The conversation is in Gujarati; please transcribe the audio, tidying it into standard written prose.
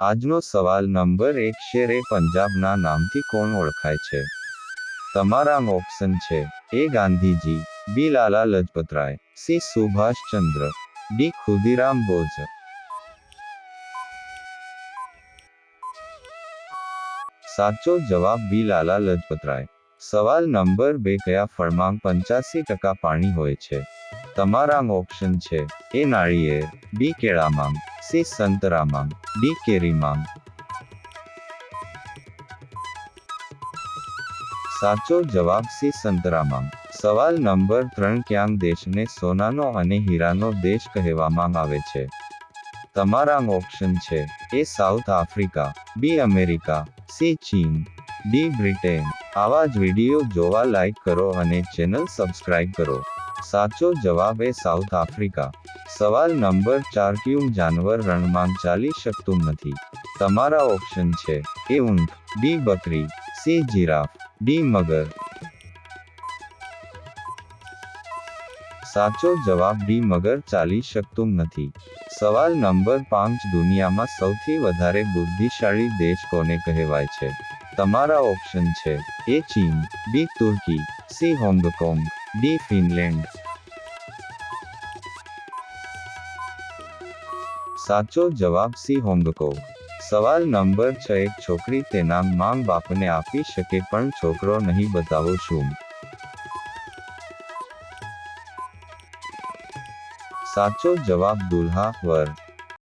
આજનો સવાલ નંબર 1, શેર એ પંજાબના નામથી કોણ ઓળખાય છે? તમારા ઓપ્શન છે: એ ગાંધીજી, બી લાલા લજપતરાય, સી સુભાષચંદ્ર, ડી ખુદીરામ બોઝ. સાચો જવાબ બી લાલા લજપતરાય. સવાલ નંબર 2, કયા ફળમાં 85% પાણી હોય છે? તમારા ઓપ્શન છે: એ નાળિયેર, બી કેળામાં, સી સંતરામાં, ડી કેરીમાં. સાચો જવાબ સી સંતરામાં. સવાલ નંબર 3, ક્યાં દેશને સોનાનો અને હીરાનો દેશ કહેવામાં આવે છે? તમારા ઓપ્શન છે: A South Africa, B America, C ચીન, ડી બ્રિટેન. આવા જ વિડીયો જોવા લાઈક કરો અને ચેનલ સબસ્ક્રાઇબ કરો. સાચો જવાબ એ સાઉથ આફ્રિકા. સવાલ નંબર 4, કયું જાનવર રણમાં ચાલી શકતું નથી? તમારા ઓપ્શન છે: એ ઊંટ, બી બકરી, સી જીરાફ, ડી મગર. સાચો જવાબ ડી મગર ચાલી શકતું નથી. સવાલ નંબર 5, દુનિયામાં સૌથી વધારે બુદ્ધિશાળી દેશ કોને કહેવાય છે? તમારા ઓપ્શન છે: એ ચીન, બી તુર્કી, સી હોંગકોંગ, ડી ફિનલેન્ડ. સાચો જવાબ સી હોંગકોંગ. સવાલ નંબર 6, એક છોકરી તેના માંગ બાપને આપી શકે પણ છોકરો નહીં બતાવો શું? સાચો જવાબ દુલ્હા, વર.